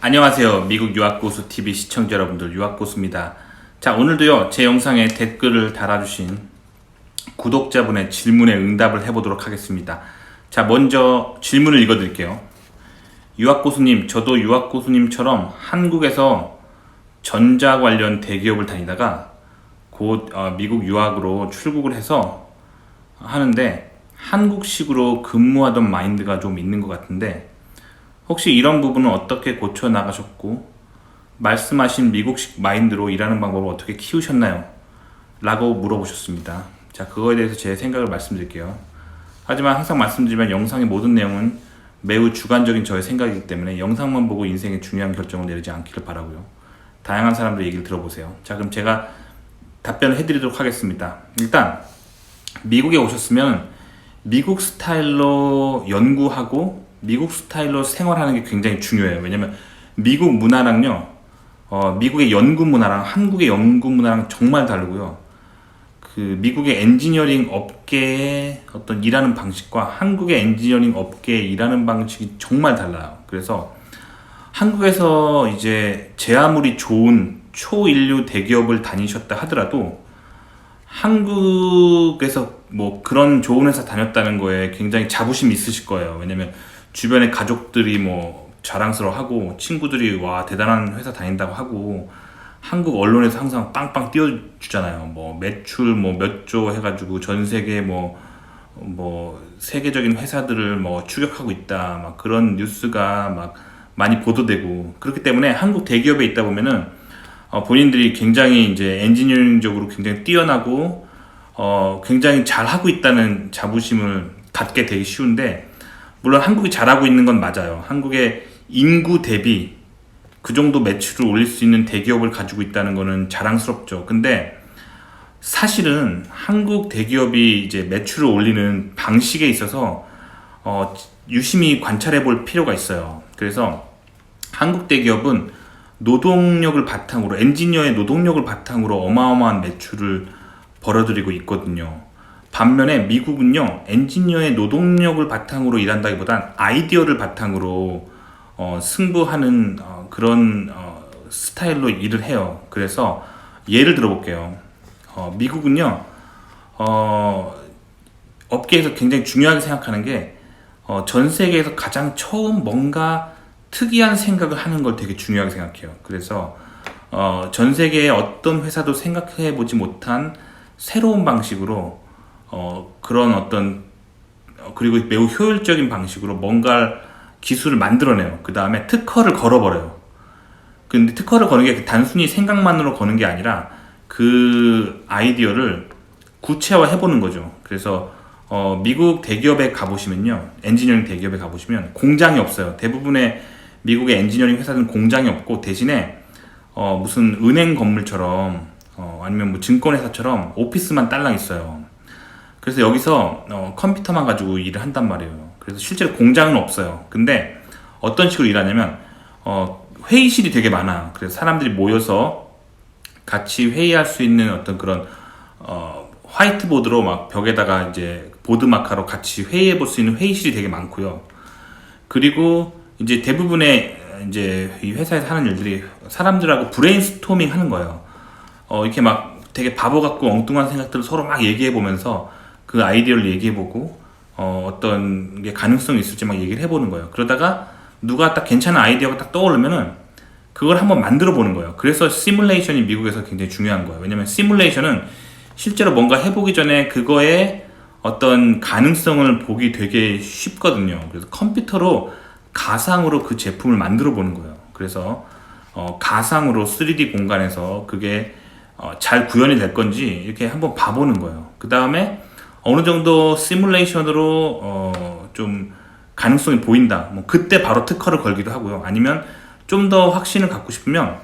안녕하세요. 미국 유학고수 TV 시청자 여러분들, 유학고수입니다. 자, 오늘도요 제 영상에 댓글을 달아주신 구독자분의 질문에 응답을 해보도록 하겠습니다. 자, 먼저 질문을 읽어드릴게요. 유학고수님, 저도 유학고수님처럼 한국에서 전자 관련 대기업을 다니다가 곧 미국 유학으로 출국을 해서 하는데 한국식으로 근무하던 마인드가 좀 있는 것 같은데 혹시 이런 부분은 어떻게 고쳐 나가셨고 말씀하신 미국식 마인드로 일하는 방법을 어떻게 키우셨나요? 라고 물어보셨습니다. 자, 그거에 대해서 제 생각을 말씀드릴게요. 하지만 항상 말씀드리면 영상의 모든 내용은 매우 주관적인 저의 생각이기 때문에 영상만 보고 인생의 중요한 결정을 내리지 않기를 바라고요. 다양한 사람들의 얘기를 들어보세요. 자, 그럼 제가 답변을 해드리도록 하겠습니다. 일단 미국에 오셨으면 미국 스타일로 연구하고 미국 스타일로 생활하는 게 굉장히 중요해요. 왜냐면 미국 문화랑요, 미국의 연구 문화랑 한국의 연구 문화랑 정말 다르고요. 그 미국의 엔지니어링 업계의 어떤 일하는 방식과 한국의 엔지니어링 업계의 일하는 방식이 정말 달라요. 그래서 한국에서 이제 제 아무리 좋은 초인류 대기업을 다니셨다 하더라도 한국에서 뭐 그런 좋은 회사 다녔다는 거에 굉장히 자부심이 있으실 거예요. 왜냐면 주변에 가족들이 뭐 자랑스러워하고 친구들이 와 대단한 회사 다닌다고 하고 한국 언론에서 항상 빵빵 띄워주잖아요. 뭐 매출 뭐 몇 조 해가지고 전 세계 뭐 세계적인 회사들을 뭐 추격하고 있다 막 그런 뉴스가 막 많이 보도되고 그렇기 때문에 한국 대기업에 있다 보면은 본인들이 굉장히 이제 엔지니어링적으로 굉장히 뛰어나고 굉장히 잘하고 있다는 자부심을 갖게 되기 쉬운데 물론 한국이 잘하고 있는 건 맞아요. 한국의 인구 대비 그 정도 매출을 올릴 수 있는 대기업을 가지고 있다는 거는 자랑스럽죠. 근데 사실은 한국 대기업이 이제 매출을 올리는 방식에 있어서 유심히 관찰해 볼 필요가 있어요. 그래서 한국 대기업은 노동력을 바탕으로 엔지니어의 노동력을 바탕으로 어마어마한 매출을 벌어들이고 있거든요. 반면에 미국은요 엔지니어의 노동력을 바탕으로 일한다기보단 아이디어를 바탕으로 승부하는 그런 스타일로 일을 해요. 그래서 예를 들어 볼게요. 미국은요 업계에서 굉장히 중요하게 생각하는 게 전 세계에서 가장 처음 뭔가 특이한 생각을 하는 걸 되게 중요하게 생각해요. 그래서 전 세계의 어떤 회사도 생각해 보지 못한 새로운 방식으로 그런 어떤 그리고 매우 효율적인 방식으로 뭔가 기술을 만들어내요. 그 다음에 특허를 걸어버려요. 근데 특허를 거는 게 단순히 생각만으로 거는 게 아니라 그 아이디어를 구체화 해보는 거죠. 그래서 미국 대기업에 가보시면요, 엔지니어링 대기업에 가보시면 공장이 없어요. 대부분의 미국의 엔지니어링 회사는 공장이 없고 대신에 무슨 은행 건물처럼 아니면 뭐 증권회사처럼 오피스만 딸랑 있어요. 그래서 여기서 컴퓨터만 가지고 일을 한단 말이에요. 그래서 실제로 공장은 없어요. 근데 어떤 식으로 일하냐면 회의실이 되게 많아요. 그래서 사람들이 모여서 같이 회의할 수 있는 어떤 그런 화이트보드로 막 벽에다가 이제 보드 마카로 같이 회의해 볼 수 있는 회의실이 되게 많고요. 그리고 이제 대부분의 이제 이 회사에서 하는 일들이 사람들하고 브레인스토밍 하는 거예요. 이렇게 막 되게 바보 같고 엉뚱한 생각들을 서로 막 얘기해 보면서 그 아이디어를 얘기해 보고 어떤 게 가능성이 있을지 막 얘기를 해 보는 거예요. 그러다가 누가 딱 괜찮은 아이디어가 딱 떠오르면은 그걸 한번 만들어 보는 거예요. 그래서 시뮬레이션이 미국에서 굉장히 중요한 거예요. 왜냐면 시뮬레이션은 실제로 뭔가 해보기 전에 그거의 어떤 가능성을 보기 되게 쉽거든요. 그래서 컴퓨터로 가상으로 그 제품을 만들어 보는 거예요. 그래서 가상으로 3D 공간에서 그게 잘 구현이 될 건지 이렇게 한번 봐보는 거예요. 그 다음에 어느 정도 시뮬레이션으로 좀 가능성이 보인다. 뭐 그때 바로 특허를 걸기도 하고요. 아니면 좀 더 확신을 갖고 싶으면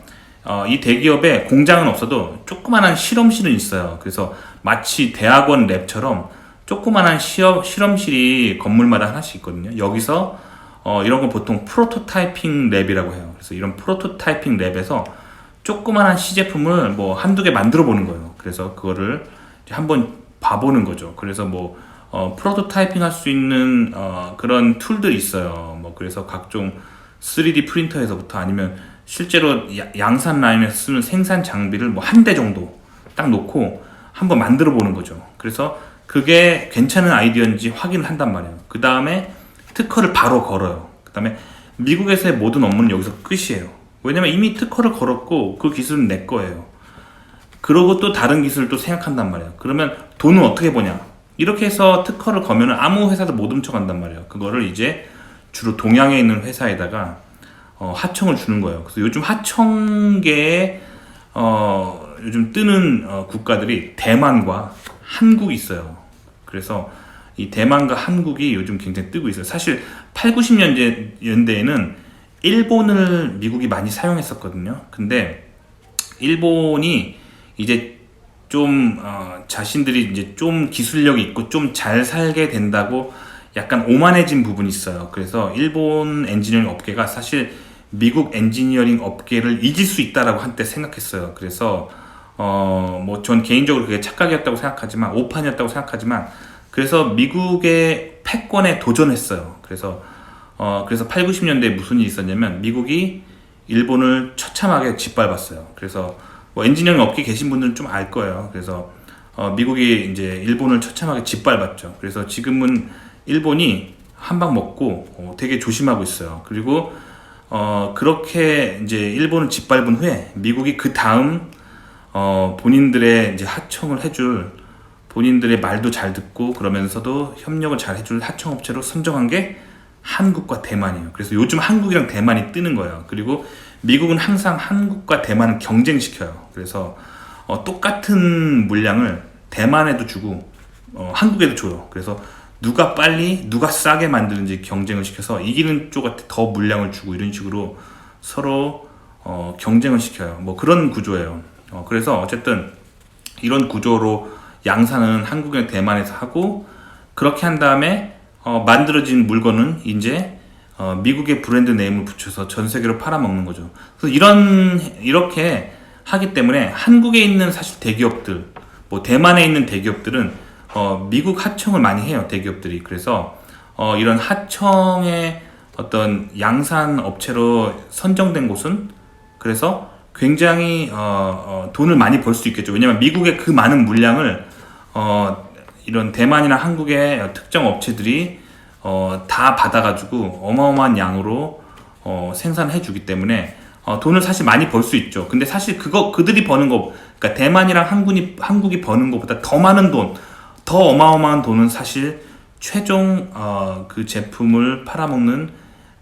이 대기업에 공장은 없어도 조그만한 실험실은 있어요. 그래서 마치 대학원 랩처럼 조그만한 실험실이 건물마다 하나씩 있거든요. 여기서 이런 건 보통 프로토타이핑 랩이라고 해요. 그래서 이런 프로토타이핑 랩에서 조그만한 시제품을 뭐 한두 개 만들어 보는 거예요. 그래서 그거를 한번 봐보는 거죠. 그래서 뭐 프로토타이핑 할 수 있는 그런 툴들이 있어요. 뭐 그래서 각종 3D 프린터에서부터 아니면 실제로 양산 라인에서 쓰는 생산 장비를 뭐 한 대 정도 딱 놓고 한번 만들어 보는 거죠. 그래서 그게 괜찮은 아이디어인지 확인을 한단 말이에요. 그 다음에 특허를 바로 걸어요. 그 다음에 미국에서의 모든 업무는 여기서 끝이에요. 왜냐면 이미 특허를 걸었고 그 기술은 내 거예요. 그러고 또 다른 기술을 또 생각한단 말이에요. 그러면 돈은 어떻게 버냐? 이렇게 해서 특허를 거면은 아무 회사도 못 훔쳐간단 말이에요. 그거를 이제 주로 동양에 있는 회사에다가 하청을 주는 거예요. 그래서 요즘 하청계에 요즘 뜨는 국가들이 대만과 한국이 있어요. 그래서 이 대만과 한국이 요즘 굉장히 뜨고 있어요. 사실 8, 90년대에는 일본을 미국이 많이 사용했었거든요. 근데 일본이 이제 좀 자신들이 이제 좀 기술력이 있고 좀 잘 살게 된다고 약간 오만해진 부분이 있어요. 그래서 일본 엔지니어링 업계가 사실 미국 엔지니어링 업계를 이길 수 있다라고 한때 생각했어요. 그래서 뭐 전 개인적으로 그게 착각이었다고 생각하지만 오판이었다고 생각하지만 그래서 미국의 패권에 도전했어요. 그래서 8, 90년대에 무슨 일이 있었냐면 미국이 일본을 처참하게 짓밟았어요. 그래서 뭐 엔지니어링 업계 계신 분들은 좀 알 거예요. 그래서 미국이 이제 일본을 처참하게 짓밟았죠. 그래서 지금은 일본이 한 방 먹고 되게 조심하고 있어요. 그리고 그렇게 이제 일본을 짓밟은 후에 미국이 그 다음 본인들의 이제 하청을 해줄 본인들의 말도 잘 듣고 그러면서도 협력을 잘 해줄 하청업체로 선정한 게 한국과 대만이에요. 그래서 요즘 한국이랑 대만이 뜨는 거예요. 그리고 미국은 항상 한국과 대만을 경쟁시켜요. 그래서 똑같은 물량을 대만에도 주고 한국에도 줘요. 그래서 누가 빨리 누가 싸게 만드는지 경쟁을 시켜서 이기는 쪽한테 더 물량을 주고 이런 식으로 서로 경쟁을 시켜요. 뭐 그런 구조예요. 그래서 어쨌든 이런 구조로 양산은 한국이나 대만에서 하고 그렇게 한 다음에 만들어진 물건은 이제 미국의 브랜드 네임을 붙여서 전 세계로 팔아먹는 거죠. 그래서 이렇게 하기 때문에 한국에 있는 사실 대기업들, 뭐 대만에 있는 대기업들은 미국 하청을 많이 해요. 대기업들이. 그래서 이런 하청의 어떤 양산 업체로 선정된 곳은 그래서 굉장히 돈을 많이 벌 수 있겠죠. 왜냐면 미국의 그 많은 물량을 이런 대만이나 한국의 특정 업체들이 다 받아가지고 어마어마한 양으로 생산해 주기 때문에 돈을 사실 많이 벌 수 있죠. 근데 사실 그들이 버는 거, 그러니까 대만이랑 한국이 버는 것보다 더 많은 돈, 더 어마어마한 돈은 사실 최종 그 제품을 팔아먹는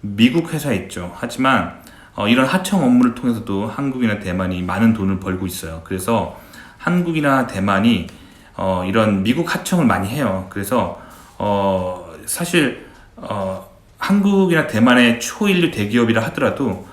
미국 회사에 있죠. 하지만 이런 하청 업무를 통해서도 한국이나 대만이 많은 돈을 벌고 있어요. 그래서 한국이나 대만이 이런 미국 하청을 많이 해요. 그래서 사실 한국이나 대만의 초일류 대기업이라 하더라도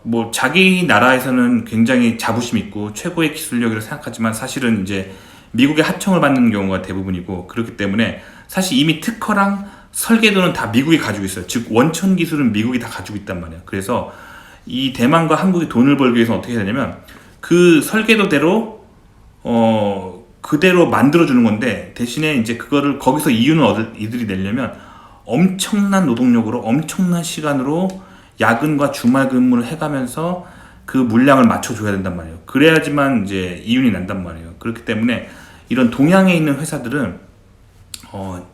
뭐 자기 나라에서는 굉장히 자부심 있고 최고의 기술력이라고 생각하지만 사실은 이제 미국의 하청을 받는 경우가 대부분이고 그렇기 때문에 사실 이미 특허랑 설계도는 다 미국이 가지고 있어요. 즉 원천 기술은 미국이 다 가지고 있단 말이에요. 그래서 이 대만과 한국이 돈을 벌기 위해서는 어떻게 해야 되냐면 그 설계도대로 그대로 만들어주는 건데 대신에 이제 그거를 거기서 이윤을 이들이 내려면 엄청난 노동력으로 엄청난 시간으로 야근과 주말 근무를 해가면서 그 물량을 맞춰줘야 된단 말이에요. 그래야지만 이제 이윤이 난단 말이에요. 그렇기 때문에 이런 동양에 있는 회사들은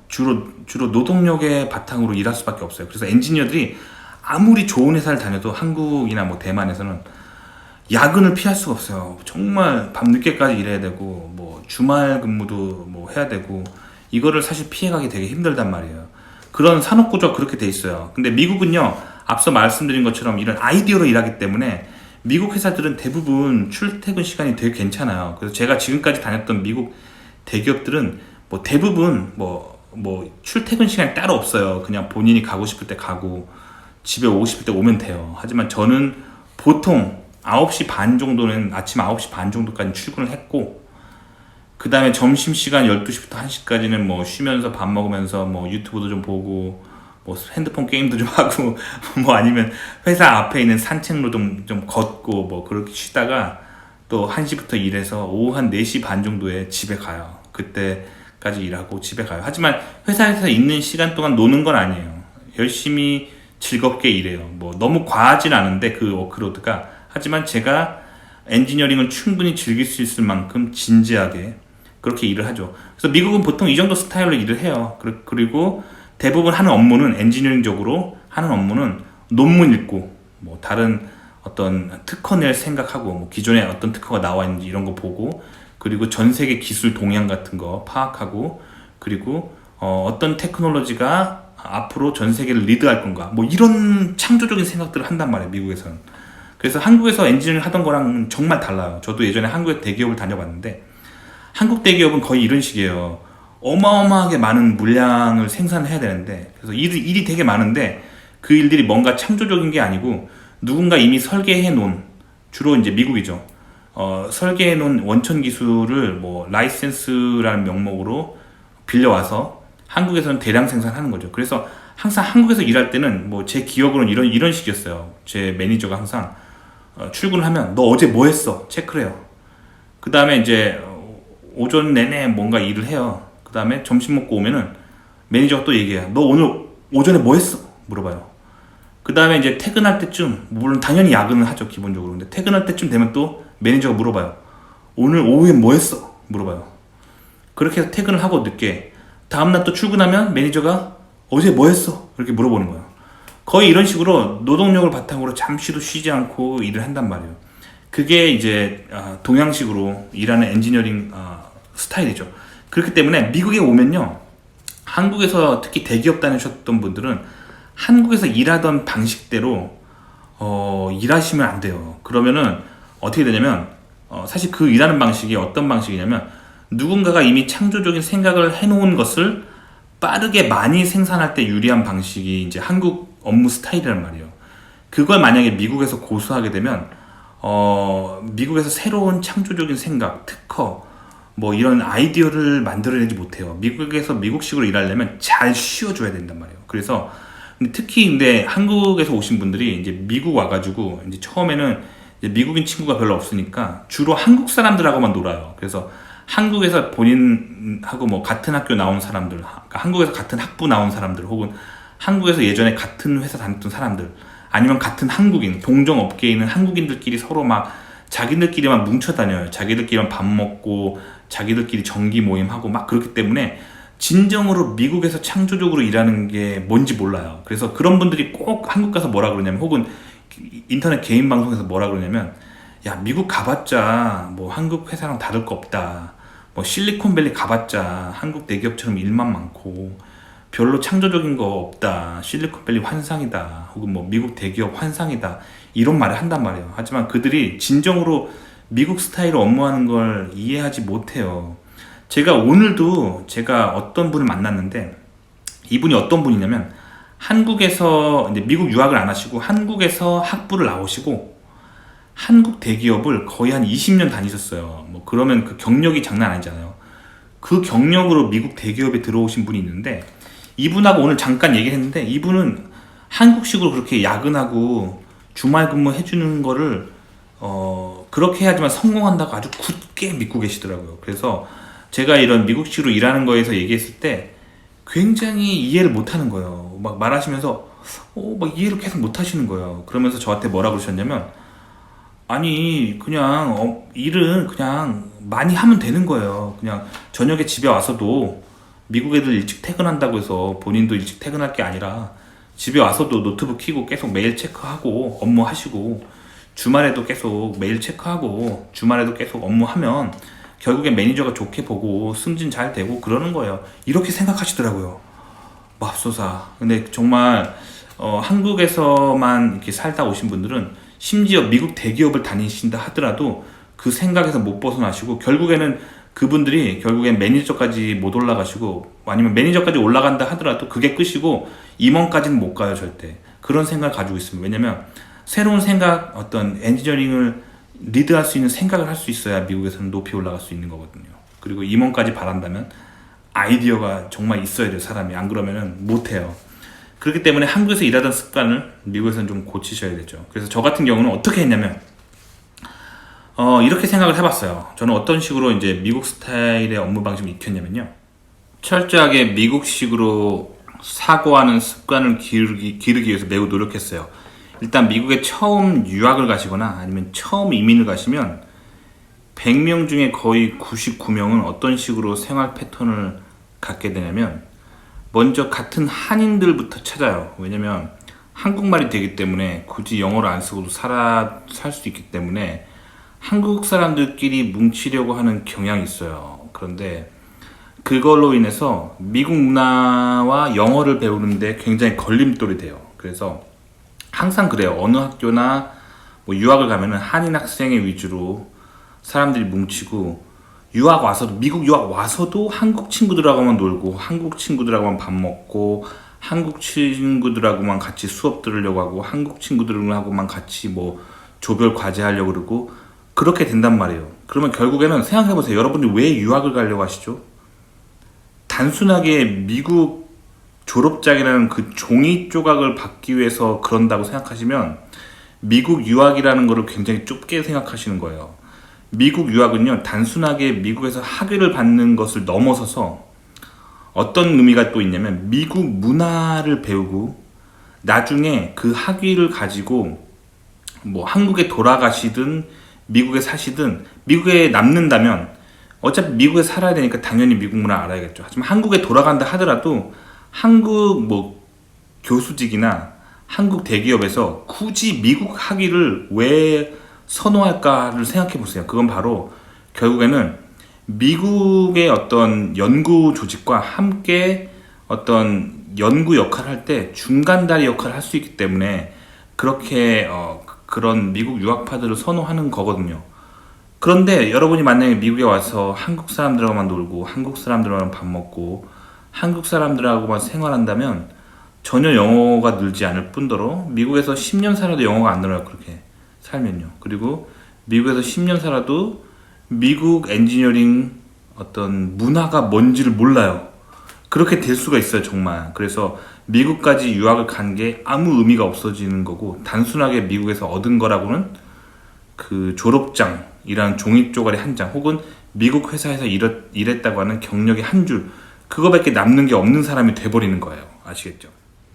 주로 노동력의 바탕으로 일할 수밖에 없어요. 그래서 엔지니어들이 아무리 좋은 회사를 다녀도 한국이나 뭐 대만에서는 야근을 피할 수가 없어요. 정말 밤늦게까지 일해야 되고 뭐 주말 근무도 뭐 해야 되고 이거를 사실 피해가기 되게 힘들단 말이에요. 그런 산업 구조가 그렇게 돼 있어요. 근데 미국은요, 앞서 말씀드린 것처럼 이런 아이디어로 일하기 때문에 미국 회사들은 대부분 출퇴근 시간이 되게 괜찮아요. 그래서 제가 지금까지 다녔던 미국 대기업들은 뭐 대부분 뭐 출퇴근 시간이 따로 없어요. 그냥 본인이 가고 싶을 때 가고 집에 오고 싶을 때 오면 돼요. 하지만 저는 보통 9시 반 정도는 아침 9시 반 정도까지 출근을 했고 그 다음에 점심시간 12시부터 1시까지는 뭐 쉬면서 밥 먹으면서 뭐 유튜브도 좀 보고 뭐 핸드폰 게임도 좀 하고 뭐 아니면 회사 앞에 있는 산책로 좀 걷고 뭐 그렇게 쉬다가 또 1시부터 일해서 오후 한 4시 반 정도에 집에 가요. 그때까지 일하고 집에 가요. 하지만 회사에서 있는 시간 동안 노는 건 아니에요. 열심히 즐겁게 일해요. 뭐 너무 과하진 않은데 그 워크로드가, 하지만 제가 엔지니어링을 충분히 즐길 수 있을 만큼 진지하게 그렇게 일을 하죠. 그래서 미국은 보통 이 정도 스타일로 일을 해요. 그리고 대부분 하는 업무는 엔지니어링적으로 하는 업무는 논문 읽고 뭐 다른 어떤 특허 낼 생각하고 뭐 기존에 어떤 특허가 나와 있는지 이런 거 보고, 그리고 전 세계 기술 동향 같은 거 파악하고, 그리고 어떤 테크놀로지가 앞으로 전 세계를 리드할 건가, 뭐 이런 창조적인 생각들을 한단 말이에요, 미국에서는. 그래서 한국에서 엔지니어링 하던 거랑 정말 달라요. 저도 예전에 한국의 대기업을 다녀봤는데 한국 대기업은 거의 이런 식이에요. 어마어마하게 많은 물량을 생산해야 되는데, 그래서 일이 되게 많은데 그 일들이 뭔가 창조적인 게 아니고 누군가 이미 설계해 놓은, 주로 이제 미국이죠. 설계해 놓은 원천 기술을 뭐 라이센스라는 명목으로 빌려와서 한국에서는 대량 생산하는 거죠. 그래서 항상 한국에서 일할 때는 뭐 제 기억으로는 이런 식이었어요. 제 매니저가 항상 출근을 하면 너 어제 뭐 했어? 체크를 해요. 그 다음에 이제 오전 내내 뭔가 일을 해요. 그 다음에 점심 먹고 오면은 매니저가 또 얘기해요. 너 오늘 오전에 뭐 했어? 물어봐요. 그 다음에 이제 퇴근할 때쯤, 물론 당연히 야근을 하죠, 기본적으로. 근데 퇴근할 때쯤 되면 또 매니저가 물어봐요. 오늘 오후에 뭐 했어? 물어봐요. 그렇게 해서 퇴근을 하고 늦게, 다음날 또 출근하면 매니저가 어제 뭐 했어? 이렇게 물어보는 거예요. 거의 이런 식으로 노동력을 바탕으로 잠시도 쉬지 않고 일을 한단 말이에요. 그게 이제 동양식으로 일하는 엔지니어링 스타일이죠. 그렇기 때문에 미국에 오면요, 한국에서 특히 대기업 다니셨던 분들은 한국에서 일하던 방식대로 일하시면 안 돼요. 그러면은 어떻게 되냐면 사실 그 일하는 방식이 어떤 방식이냐면, 누군가가 이미 창조적인 생각을 해놓은 것을 빠르게 많이 생산할 때 유리한 방식이 이제 한국 업무 스타일이란 말이에요. 그걸 만약에 미국에서 고수하게 되면 미국에서 새로운 창조적인 생각, 특허, 뭐 이런 아이디어를 만들어내지 못해요. 미국에서 미국식으로 일하려면 잘 쉬어줘야 된단 말이에요. 그래서 특히 근데 한국에서 오신 분들이 이제 미국 와가지고 이제 처음에는 이제 미국인 친구가 별로 없으니까 주로 한국 사람들하고만 놀아요. 그래서 한국에서 본인하고 뭐 같은 학교 나온 사람들, 그러니까 한국에서 같은 학부 나온 사람들, 혹은 한국에서 예전에 같은 회사 다녔던 사람들, 아니면 같은 한국인, 동종 업계에 있는 한국인들끼리 서로 막 자기들끼리만 뭉쳐 다녀요. 자기들끼리만 밥 먹고 자기들끼리 정기 모임하고 막 그렇기 때문에 진정으로 미국에서 창조적으로 일하는 게 뭔지 몰라요. 그래서 그런 분들이 꼭 한국 가서 뭐라 그러냐면, 혹은 인터넷 개인 방송에서 뭐라 그러냐면, 야, 미국 가봤자 뭐 한국 회사랑 다를 거 없다. 뭐 실리콘밸리 가봤자 한국 대기업처럼 일만 많고 별로 창조적인 거 없다. 실리콘밸리 환상이다. 혹은 뭐 미국 대기업 환상이다. 이런 말을 한단 말이에요. 하지만 그들이 진정으로 미국 스타일로 업무하는 걸 이해하지 못해요. 제가 오늘도 제가 어떤 분을 만났는데, 이분이 어떤 분이냐면 한국에서 이제 미국 유학을 안 하시고 한국에서 학부를 나오시고 한국 대기업을 거의 한 20년 다니셨어요. 뭐 그러면 그 경력이 장난 아니잖아요. 그 경력으로 미국 대기업에 들어오신 분이 있는데, 이분하고 오늘 잠깐 얘기를 했는데, 이분은 한국식으로 그렇게 야근하고 주말 근무 해주는 거를 그렇게 해야지만 성공한다고 아주 굳게 믿고 계시더라고요. 그래서 제가 이런 미국식으로 일하는 거에서 얘기했을 때 굉장히 이해를 못 하는 거예요. 막 말하시면서 막 이해를 계속 못 하시는 거예요. 그러면서 저한테 뭐라 그러셨냐면, 아니 그냥 일은 그냥 많이 하면 되는 거예요. 그냥 저녁에 집에 와서도, 미국 애들 일찍 퇴근한다고 해서 본인도 일찍 퇴근할 게 아니라 집에 와서도 노트북 켜고 계속 메일 체크하고 업무하시고, 주말에도 계속 메일 체크하고 주말에도 계속 업무하면 결국엔 매니저가 좋게 보고 승진 잘 되고 그러는 거예요. 이렇게 생각하시더라고요. 맙소사. 근데 정말 한국에서만 이렇게 살다 오신 분들은, 심지어 미국 대기업을 다니신다 하더라도 그 생각에서 못 벗어나시고, 결국에는 그분들이 결국엔 매니저까지 못 올라가시고, 아니면 매니저까지 올라간다 하더라도 그게 끝이고 임원까지는 못 가요, 절대. 그런 생각을 가지고 있습니다. 왜냐면 새로운 생각, 어떤 엔지니어링을 리드할 수 있는 생각을 할 수 있어야 미국에서는 높이 올라갈 수 있는 거거든요. 그리고 임원까지 바란다면 아이디어가 정말 있어야 돼요, 사람이. 안 그러면은 못해요. 그렇기 때문에 한국에서 일하던 습관을 미국에서는 좀 고치셔야 되죠. 그래서 저 같은 경우는 어떻게 했냐면, 이렇게 생각을 해봤어요. 저는 어떤 식으로 이제 미국 스타일의 업무 방식을 익혔냐면요, 철저하게 미국식으로 사고하는 습관을 기르기 위해서 매우 노력했어요. 일단 미국에 처음 유학을 가시거나 아니면 처음 이민을 가시면 100명 중에 거의 99명은 어떤 식으로 생활 패턴을 갖게 되냐면 먼저 같은 한인들부터 찾아요. 왜냐면 한국말이 되기 때문에 굳이 영어를 안 쓰고도 살 수 있기 때문에 한국 사람들끼리 뭉치려고 하는 경향이 있어요. 그런데 그걸로 인해서 미국 문화와 영어를 배우는데 굉장히 걸림돌이 돼요. 그래서 항상 그래요. 어느 학교나 뭐 유학을 가면은 한인 학생의 위주로 사람들이 뭉치고 유학 와서도 미국 유학 와서도 한국 친구들하고만 놀고 한국 친구들하고만 밥 먹고 한국 친구들하고만 같이 수업 들으려고 하고 한국 친구들하고만 같이 뭐 조별 과제 하려고 그러고 그렇게 된단 말이에요. 그러면 결국에는 생각해보세요. 여러분이 왜 유학을 가려고 하시죠? 단순하게 미국 졸업장이라는 그 종이 조각을 받기 위해서 그런다고 생각하시면 미국 유학이라는 것을 굉장히 좁게 생각하시는 거예요. 미국 유학은요, 단순하게 미국에서 학위를 받는 것을 넘어서서 어떤 의미가 또 있냐면 미국 문화를 배우고 나중에 그 학위를 가지고 뭐 한국에 돌아가시든 미국에 사시든 미국에 남는다면 어차피 미국에 살아야 되니까 당연히 미국 문화 알아야겠죠. 하지만 한국에 돌아간다 하더라도 한국 뭐 교수직이나 한국 대기업에서 굳이 미국 학위를 왜 선호할까를 생각해 보세요. 그건 바로 결국에는 미국의 어떤 연구 조직과 함께 어떤 연구 역할을 할 때 중간다리 역할을 할 수 있기 때문에 그렇게 그런 미국 유학파들을 선호하는 거거든요. 그런데 여러분이 만약에 미국에 와서 한국 사람들하고만 놀고 한국 사람들하고만 밥 먹고 한국 사람들하고만 생활한다면 전혀 영어가 늘지 않을 뿐더러 미국에서 10년 살아도 영어가 안 늘어요. 그렇게 살면요. 그리고 미국에서 10년 살아도 미국 엔지니어링 어떤 문화가 뭔지를 몰라요. 그렇게 될 수가 있어요, 정말. 그래서 미국까지 유학을 간 게 아무 의미가 없어지는 거고 단순하게 미국에서 얻은 거라고는 그 졸업장이라는 종이 쪼가리 한 장 혹은 미국 회사에서 일했다고 하는 경력의 한 줄 그거밖에 남는 게 없는 사람이 돼버리는 거예요. 아시겠죠?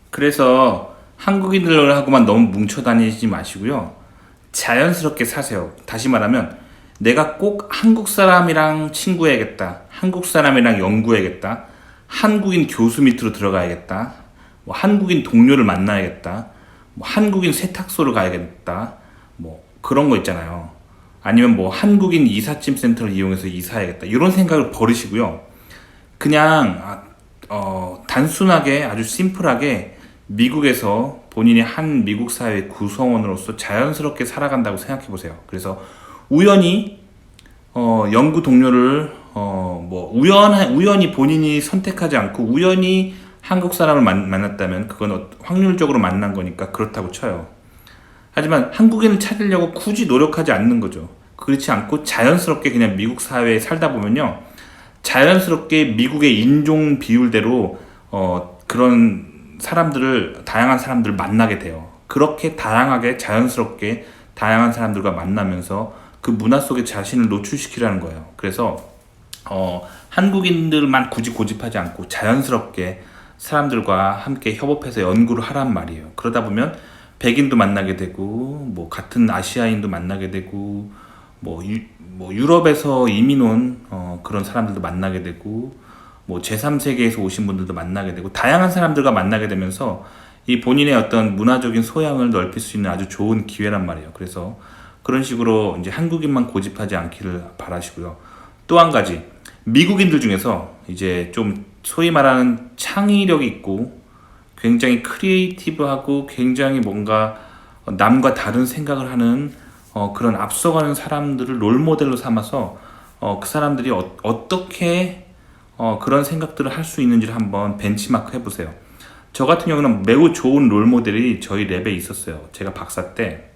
그래서 한국인들하고만 너무 뭉쳐 다니지 마시고요. 자연스럽게 사세요. 다시 말하면 내가 꼭 한국 사람이랑 친구해야겠다. 한국 사람이랑 연구해야겠다. 한국인 교수 밑으로 들어가야겠다. 뭐 한국인 동료를 만나야겠다. 뭐 한국인 세탁소를 가야겠다. 뭐 그런 거 있잖아요. 아니면 뭐 한국인 이삿짐 센터를 이용해서 이사해야겠다. 이런 생각을 버리시고요. 그냥 단순하게 아주 심플하게 미국에서 본인이 한 미국 사회의 구성원으로서 자연스럽게 살아간다고 생각해 보세요. 그래서 우연히 연구 동료를 뭐 우연히 본인이 선택하지 않고 우연히 한국 사람을 만났다면 그건 확률적으로 만난 거니까 그렇다고 쳐요. 하지만 한국인을 찾으려고 굳이 노력하지 않는 거죠. 그렇지 않고 자연스럽게 그냥 미국 사회에 살다 보면요. 자연스럽게 미국의 인종 비율대로 그런 사람들을 다양한 사람들을 만나게 돼요. 그렇게 다양하게 자연스럽게 다양한 사람들과 만나면서 그 문화 속에 자신을 노출시키라는 거예요. 그래서 한국인들만 굳이 고집하지 않고 자연스럽게 사람들과 함께 협업해서 연구를 하란 말이에요. 그러다 보면 백인도 만나게 되고 뭐 같은 아시아인도 만나게 되고 뭐 유럽에서 이민 온 그런 사람들도 만나게 되고 뭐 제3세계에서 오신 분들도 만나게 되고 다양한 사람들과 만나게 되면서 이 본인의 어떤 문화적인 소양을 넓힐 수 있는 아주 좋은 기회란 말이에요. 그래서 그런 식으로 이제 한국인만 고집하지 않기를 바라시고요. 또 한 가지 미국인들 중에서 이제 좀 소위 말하는 창의력이 있고 굉장히 크리에이티브하고 굉장히 뭔가 남과 다른 생각을 하는 그런 앞서가는 사람들을 롤모델로 삼아서 그 사람들이 어떻게 그런 생각들을 할 수 있는지를 한번 벤치마크 해보세요. 저 같은 경우는 매우 좋은 롤모델이 저희 랩에 있었어요. 제가 박사 때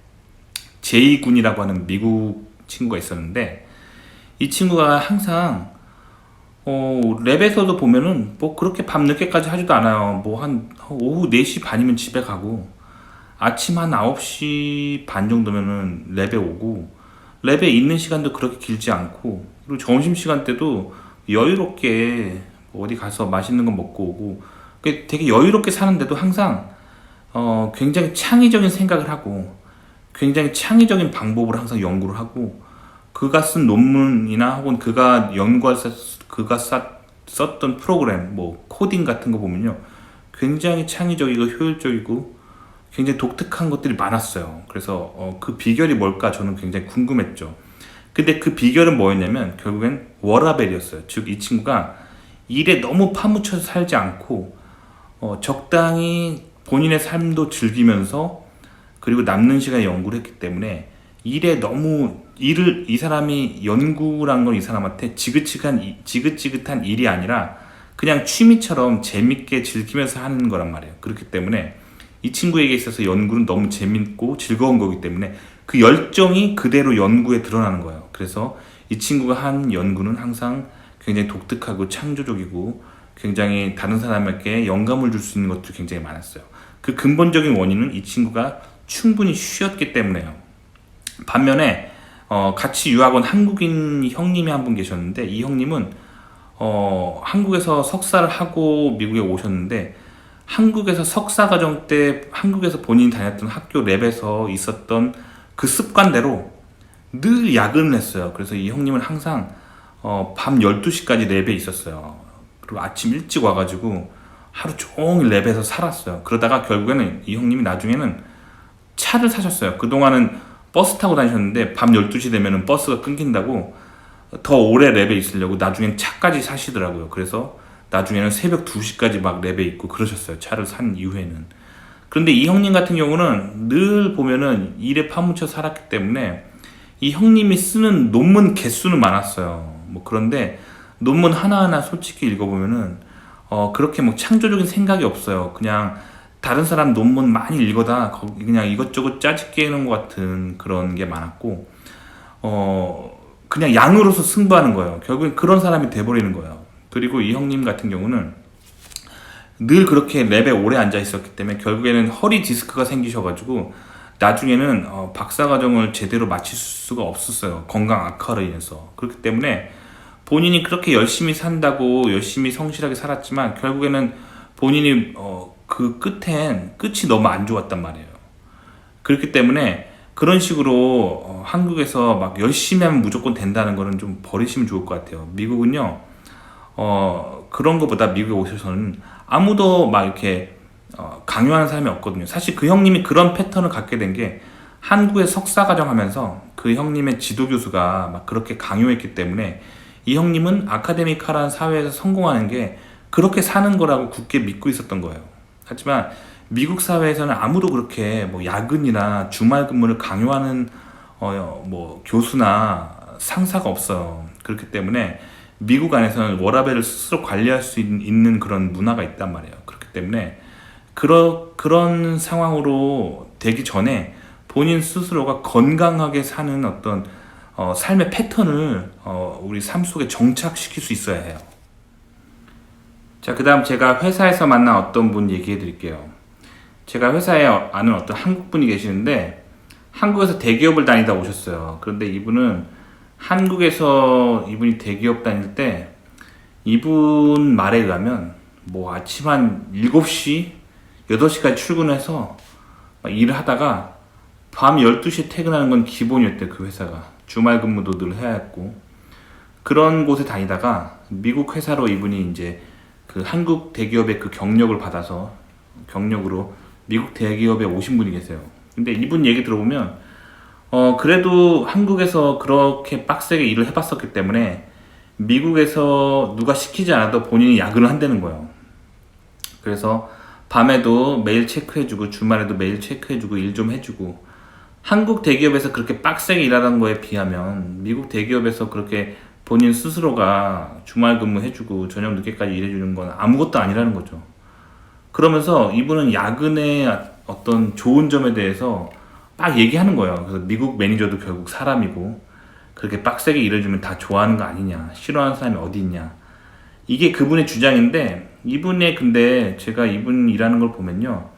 제이군이라고 하는 미국 친구가 있었는데 이 친구가 항상 랩에서도 보면은 뭐 그렇게 밤 늦게까지 하지도 않아요. 뭐 한 오후 4시 반이면 집에 가고 아침 한 9시 반 정도면은 랩에 오고 랩에 있는 시간도 그렇게 길지 않고 그리고 점심시간 때도 여유롭게 어디 가서 맛있는 거 먹고 오고 되게 여유롭게 사는데도 항상 굉장히 창의적인 생각을 하고 굉장히 창의적인 방법을 항상 연구를 하고 그가 쓴 논문이나 혹은 그가 연구해서 그가 썼던 프로그램 뭐 코딩 같은 거 보면요 굉장히 창의적이고 효율적이고 굉장히 독특한 것들이 많았어요. 그래서 그 비결이 뭘까 저는 굉장히 궁금했죠. 근데 그 비결은 뭐였냐면 결국엔 워라벨이었어요. 즉 이 친구가 일에 너무 파묻혀서 살지 않고 적당히 본인의 삶도 즐기면서 그리고 남는 시간에 연구를 했기 때문에 일에 너무 이 사람이 연구란 건 이 사람한테 지긋지긋한 일이 아니라 그냥 취미처럼 재밌게 즐기면서 하는 거란 말이에요. 그렇기 때문에 이 친구에게 있어서 연구는 너무 재밌고 즐거운 거기 때문에 그 열정이 그대로 연구에 드러나는 거예요. 그래서 이 친구가 한 연구는 항상 굉장히 독특하고 창조적이고 굉장히 다른 사람에게 영감을 줄 수 있는 것들이 굉장히 많았어요. 그 근본적인 원인은 이 친구가 충분히 쉬었기 때문에요. 반면에 같이 유학 온 한국인 형님이 한 분 계셨는데 이 형님은 한국에서 석사를 하고 미국에 오셨는데 한국에서 석사 과정 때 한국에서 본인이 다녔던 학교 랩에서 있었던 그 습관대로 늘 야근을 했어요. 그래서 이 형님은 항상 밤 12시까지 랩에 있었어요. 그리고 아침 일찍 와가지고 하루 종일 랩에서 살았어요. 그러다가 결국에는 이 형님이 나중에는 차를 사셨어요. 그동안은 버스 타고 다니셨는데 밤 12시 되면 버스가 끊긴다고 더 오래 랩에 있으려고 나중엔 차까지 사시더라고요. 그래서 나중에는 새벽 2시까지 막 랩에 있고 그러셨어요. 차를 산 이후에는. 그런데 이 형님 같은 경우는 늘 보면은 일에 파묻혀 살았기 때문에 이 형님이 쓰는 논문 개수는 많았어요. 뭐 그런데 논문 하나하나 솔직히 읽어보면은 그렇게 뭐 창조적인 생각이 없어요. 그냥 다른 사람 논문 많이 읽어다 그냥 이것저것 짜집게 해놓은 것 같은 그런 게 많았고 그냥 양으로서 승부하는 거예요. 결국엔 그런 사람이 돼버리는 거예요. 그리고 이 형님 같은 경우는 늘 그렇게 랩에 오래 앉아 있었기 때문에 결국에는 허리 디스크가 생기셔가지고 나중에는 박사과정을 제대로 마칠 수가 없었어요. 건강 악화로 인해서. 그렇기 때문에 본인이 그렇게 열심히 산다고 열심히 성실하게 살았지만 결국에는 본인이 그 끝이 너무 안 좋았단 말이에요. 그렇기 때문에 그런 식으로 한국에서 막 열심히 하면 무조건 된다는 거는 좀 버리시면 좋을 것 같아요. 미국은요 그런 거보다 미국에 오셔서는 아무도 막 이렇게 강요하는 사람이 없거든요. 사실 그 형님이 그런 패턴을 갖게 된 게 한국에 석사과정 하면서 그 형님의 지도교수가 막 그렇게 강요했기 때문에 이 형님은 아카데미카라는 사회에서 성공하는 게 그렇게 사는 거라고 굳게 믿고 있었던 거예요. 하지만 미국 사회에서는 아무도 그렇게 뭐 야근이나 주말 근무를 강요하는 뭐 교수나 상사가 없어요. 그렇기 때문에 미국 안에서는 워라밸을 스스로 관리할 수 있는 그런 문화가 있단 말이에요. 그렇기 때문에 그런 상황으로 되기 전에 본인 스스로가 건강하게 사는 어떤 삶의 패턴을 우리 삶 속에 정착시킬 수 있어야 해요. 자, 그 다음 제가 회사에서 만난 어떤 분 얘기해 드릴게요. 제가 회사에 아는 어떤 한국 분이 계시는데 한국에서 대기업을 다니다 오셨어요. 그런데 이분은 한국에서 이분이 대기업 다닐 때 이분 말에 의하면 뭐 아침 한 7시, 8시까지 출근해서 일을 하다가 밤 12시에 퇴근하는 건 기본이었대요. 그 회사가. 주말 근무도 늘 해야 했고 그런 곳에 다니다가 미국 회사로 이분이 이제 그 한국 대기업의 그 경력을 받아서 경력으로 미국 대기업에 오신 분이 계세요. 근데 이분 얘기 들어보면 그래도 한국에서 그렇게 빡세게 일을 해봤었기 때문에 미국에서 누가 시키지 않아도 본인이 야근을 한다는 거예요. 그래서 밤에도 매일 체크해주고 주말에도 매일 체크해주고 일 좀 해주고 한국 대기업에서 그렇게 빡세게 일하는 거에 비하면 미국 대기업에서 그렇게 본인 스스로가 주말 근무해주고 저녁 늦게까지 일해주는 건 아무것도 아니라는 거죠. 그러면서 이분은 야근의 어떤 좋은 점에 대해서 막 얘기하는 거예요. 그래서 미국 매니저도 결국 사람이고 그렇게 빡세게 일해주면 다 좋아하는 거 아니냐, 싫어하는 사람이 어디 있냐, 이게 그분의 주장인데 이분의 근데 제가 이분 일하는 걸 보면요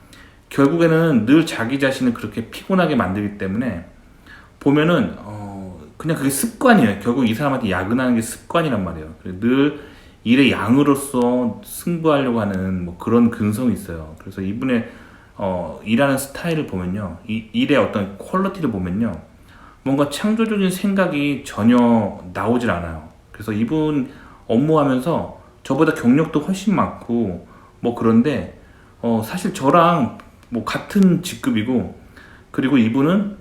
결국에는 늘 자기 자신을 그렇게 피곤하게 만들기 때문에 보면은 그냥 그게 습관이에요. 결국 이 사람한테 야근하는 게 습관이란 말이에요. 늘 일의 양으로서 승부하려고 하는 뭐 그런 근성이 있어요. 그래서 이분의 일하는 스타일을 보면요, 이 일의 어떤 퀄리티를 보면요, 뭔가 창조적인 생각이 전혀 나오질 않아요. 그래서 이분 업무하면서 저보다 경력도 훨씬 많고 뭐 그런데 사실 저랑 뭐 같은 직급이고, 그리고 이분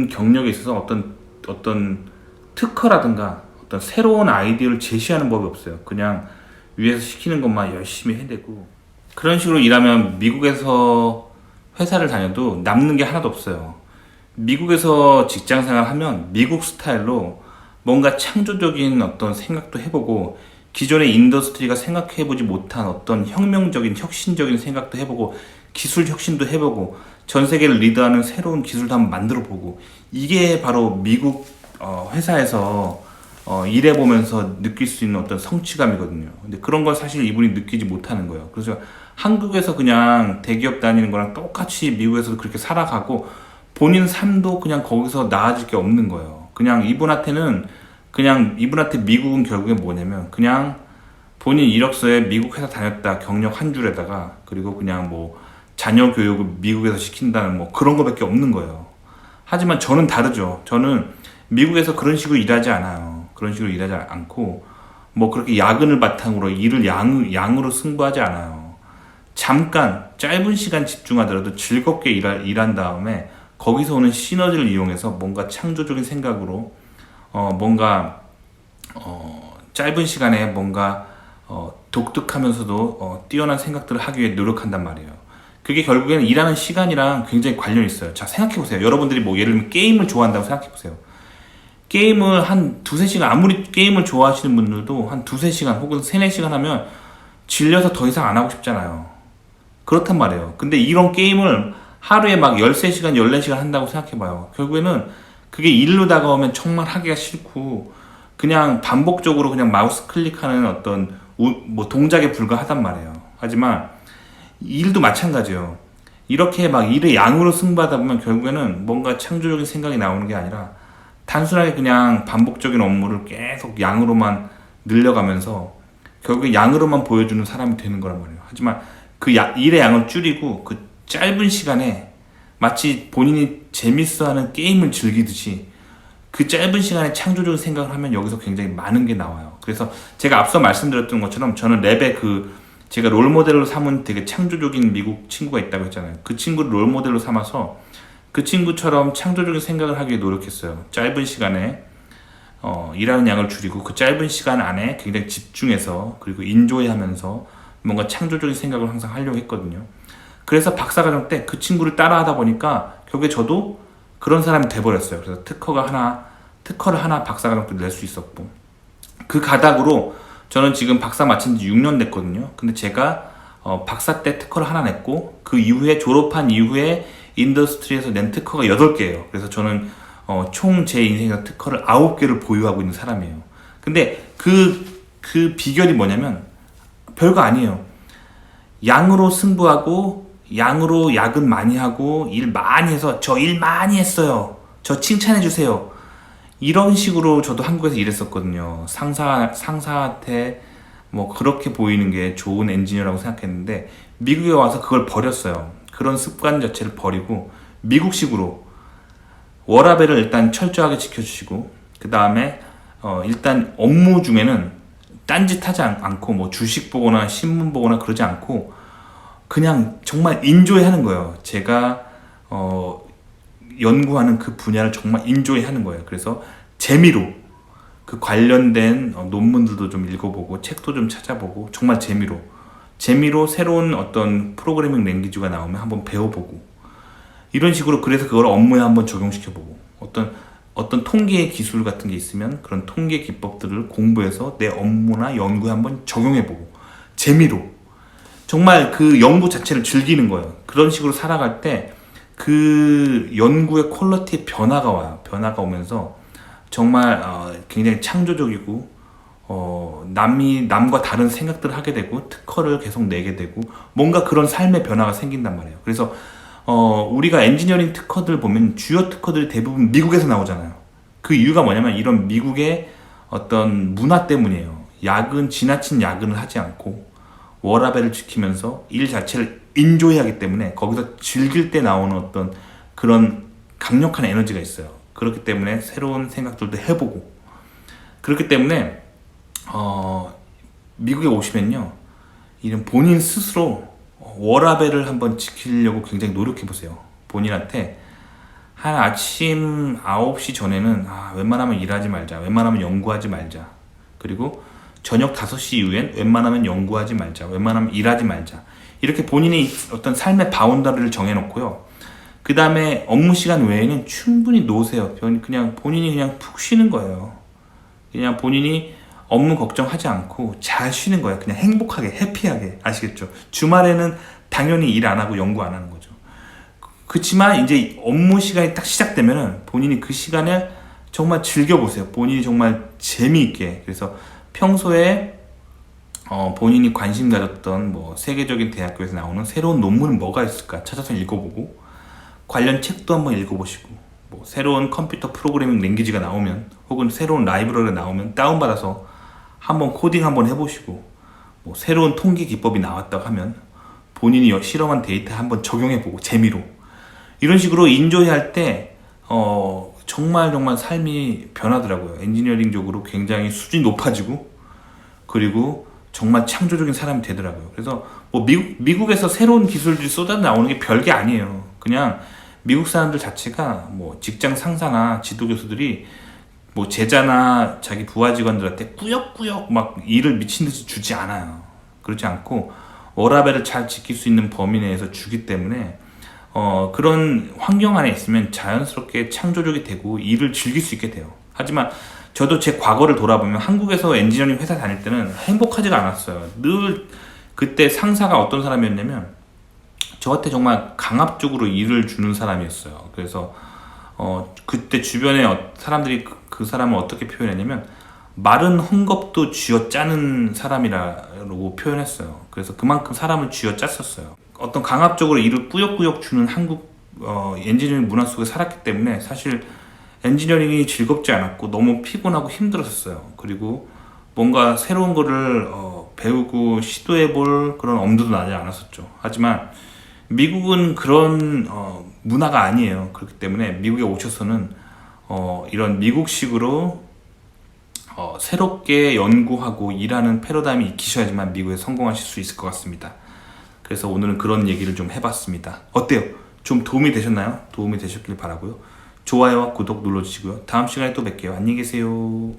경력에 있어서 어떤 특허라든가 어떤 새로운 아이디어를 제시하는 법이 없어요. 그냥 위에서 시키는 것만 열심히 해내고, 그런 식으로 일하면 미국에서 회사를 다녀도 남는 게 하나도 없어요. 미국에서 직장 생활하면 미국 스타일로 뭔가 창조적인 어떤 생각도 해보고, 기존의 인더스트리가 생각해보지 못한 어떤 혁명적인 혁신적인 생각도 해보고, 기술 혁신도 해보고, 전 세계를 리드하는 새로운 기술도 한번 만들어보고, 이게 바로 미국 회사에서 일해보면서 느낄 수 있는 어떤 성취감이거든요. 근데 그런 걸 사실 이분이 느끼지 못하는 거예요. 그래서 한국에서 그냥 대기업 다니는 거랑 똑같이 미국에서도 그렇게 살아가고, 본인 삶도 그냥 거기서 나아질 게 없는 거예요. 그냥 이분한테 미국은 결국에 뭐냐면, 그냥 본인 이력서에 미국 회사 다녔다 경력 한 줄에다가, 그리고 그냥 뭐 자녀 교육을 미국에서 시킨다는 뭐 그런 거밖에 없는 거예요. 하지만 저는 다르죠. 저는 미국에서 그런 식으로 일하지 않아요. 그런 식으로 일하지 않고, 뭐 그렇게 야근을 바탕으로 일을 양으로 승부하지 않아요. 잠깐 짧은 시간 집중하더라도 즐겁게 일한 다음에 거기서 오는 시너지를 이용해서 뭔가 창조적인 생각으로 뭔가 짧은 시간에 뭔가 독특하면서도 뛰어난 생각들을 하기 위해 노력한단 말이에요. 그게 결국에는 일하는 시간이랑 굉장히 관련이 있어요. 자, 생각해보세요. 여러분들이 뭐 예를 들면 게임을 좋아한다고 생각해보세요. 게임을 한 두세 시간, 아무리 게임을 좋아하시는 분들도 한 두세 시간 혹은 세네 시간 하면 질려서 더 이상 안 하고 싶잖아요. 그렇단 말이에요. 근데 이런 게임을 하루에 막 13시간, 14시간 한다고 생각해봐요. 결국에는 그게 일로 다가오면 정말 하기가 싫고, 그냥 반복적으로 그냥 마우스 클릭하는 어떤 뭐 동작에 불과하단 말이에요. 하지만 일도 마찬가지예요. 이렇게 막 일의 양으로 승부하다 보면 결국에는 뭔가 창조적인 생각이 나오는 게 아니라 단순하게 그냥 반복적인 업무를 계속 양으로만 늘려가면서 결국에 양으로만 보여주는 사람이 되는 거란 말이에요. 하지만 그 일의 양을 줄이고 그 짧은 시간에 마치 본인이 재밌어하는 게임을 즐기듯이 그 짧은 시간에 창조적인 생각을 하면 여기서 굉장히 많은 게 나와요. 그래서 제가 앞서 말씀드렸던 것처럼 저는 랩에 제가 롤모델로 삼은 되게 창조적인 미국 친구가 있다고 했잖아요. 그 친구를 롤모델로 삼아서 그 친구처럼 창조적인 생각을 하기 위해 노력했어요. 짧은 시간에 일하는 양을 줄이고 그 짧은 시간 안에 굉장히 집중해서, 그리고 인조이하면서 뭔가 창조적인 생각을 항상 하려고 했거든요. 그래서 박사과정 때 그 친구를 따라하다 보니까 결국에 저도 그런 사람이 돼버렸어요. 그래서 특허를 하나 박사과정 때 낼 수 있었고, 그 가닥으로 저는 지금 박사 마친 지 6년 됐거든요. 근데 제가 박사 때 특허를 하나 냈고, 그 이후에 졸업한 이후에 인더스트리에서 낸 특허가 8개예요. 그래서 저는 총 제 인생에서 특허를 9개를 보유하고 있는 사람이에요. 근데 그 비결이 뭐냐면 별거 아니에요. 양으로 승부하고, 양으로 야근 많이 하고, 일 많이 해서 저 일 많이 했어요, 저 칭찬해 주세요, 이런 식으로 저도 한국에서 일했었거든요. 상사한테 뭐 그렇게 보이는 게 좋은 엔지니어라고 생각했는데, 미국에 와서 그걸 버렸어요. 그런 습관 자체를 버리고 미국식으로 워라밸을 일단 철저하게 지켜주시고, 그 다음에 일단 업무 중에는 딴짓하지 않고 뭐 주식 보거나 신문 보거나 그러지 않고 그냥 정말 인조이 하는 거예요. 제가 연구하는 그 분야를 정말 인조이 하는 거예요. 그래서 재미로 그 관련된 논문들도 좀 읽어보고 책도 좀 찾아보고, 정말 재미로 새로운 어떤 프로그래밍 랭귀지가 나오면 한번 배워보고, 이런 식으로, 그래서 그걸 업무에 한번 적용시켜보고, 어떤 통계의 기술 같은 게 있으면 그런 통계 기법들을 공부해서 내 업무나 연구에 한번 적용해보고, 재미로 정말 그 연구 자체를 즐기는 거예요. 그런 식으로 살아갈 때 그 연구의 퀄리티에 변화가 와요. 변화가 오면서 정말 굉장히 창조적이고 남과 다른 생각들을 하게 되고, 특허를 계속 내게 되고, 뭔가 그런 삶의 변화가 생긴단 말이에요. 그래서 우리가 엔지니어링 특허들 보면 주요 특허들이 대부분 미국에서 나오잖아요. 그 이유가 뭐냐면 이런 미국의 어떤 문화 때문이에요. 지나친 야근을 하지 않고 워라밸을 지키면서 일 자체를 인조해야 하기 때문에 거기서 즐길 때 나오는 어떤 그런 강력한 에너지가 있어요. 그렇기 때문에 새로운 생각들도 해보고, 그렇기 때문에 미국에 오시면요, 이런 본인 스스로 워라밸을 한번 지키려고 굉장히 노력해 보세요. 본인한테 한 아침 9시 전에는 웬만하면 일하지 말자, 웬만하면 연구하지 말자, 그리고 저녁 5시 이후엔 웬만하면 연구하지 말자, 웬만하면 일하지 말자, 이렇게 본인의 어떤 삶의 바운더리를 정해놓고요. 그 다음에 업무 시간 외에는 충분히 노세요. 그냥 본인이 그냥 푹 쉬는 거예요. 그냥 본인이 업무 걱정하지 않고 잘 쉬는 거예요. 그냥 행복하게, 해피하게. 아시겠죠? 주말에는 당연히 일 안 하고 연구 안 하는 거죠. 그렇지만 이제 업무 시간이 딱 시작되면은 본인이 그 시간을 정말 즐겨보세요. 본인이 정말 재미있게. 그래서 평소에 본인이 관심 가졌던 뭐 세계적인 대학교에서 나오는 새로운 논문은 뭐가 있을까 찾아서 읽어보고, 관련 책도 한번 읽어보시고, 뭐 새로운 컴퓨터 프로그래밍 랭귀지가 나오면, 혹은 새로운 라이브러리가 나오면 다운받아서 한번 코딩 한번 해보시고, 뭐 새로운 통계 기법이 나왔다고 하면 본인이 실험한 데이터 한번 적용해보고, 재미로 이런 식으로 인조해 할 때 정말 삶이 변하더라고요. 엔지니어링적으로 굉장히 수준이 높아지고, 그리고 정말 창조적인 사람이 되더라고요. 그래서 뭐 미국에서 새로운 기술들이 쏟아 나오는 게 별게 아니에요. 그냥 미국 사람들 자체가 뭐 직장 상사나 지도 교수들이 뭐 제자나 자기 부하 직원들한테 꾸역꾸역 막 일을 미친 듯이 주지 않아요. 그렇지 않고 워라밸을 잘 지킬 수 있는 범위 내에서 주기 때문에 그런 환경 안에 있으면 자연스럽게 창조적이 되고 일을 즐길 수 있게 돼요. 하지만 저도 제 과거를 돌아보면 한국에서 엔지니어링 회사 다닐 때는 행복하지가 않았어요. 늘 그때 상사가 어떤 사람이었냐면 저한테 정말 강압적으로 일을 주는 사람이었어요. 그래서 그때 주변에 사람들이 그 사람을 어떻게 표현했냐면 마른 헝겊도 쥐어짜는 사람이라고 표현했어요. 그래서 그만큼 사람을 쥐어짰었어요. 어떤 강압적으로 일을 꾸역꾸역 주는 한국 엔지니어링 문화 속에 살았기 때문에 사실 엔지니어링이 즐겁지 않았고 너무 피곤하고 힘들었어요. 그리고 뭔가 새로운 거를 배우고 시도해볼 그런 엄두도 나지 않았었죠. 하지만 미국은 그런 문화가 아니에요. 그렇기 때문에 미국에 오셔서는 이런 미국식으로 새롭게 연구하고 일하는 패러다임이 익히셔야지만 미국에 성공하실 수 있을 것 같습니다. 그래서 오늘은 그런 얘기를 좀 해봤습니다. 어때요? 좀 도움이 되셨나요? 도움이 되셨길 바라고요. 좋아요와 구독 눌러주시고요. 다음 시간에 또 뵐게요. 안녕히 계세요.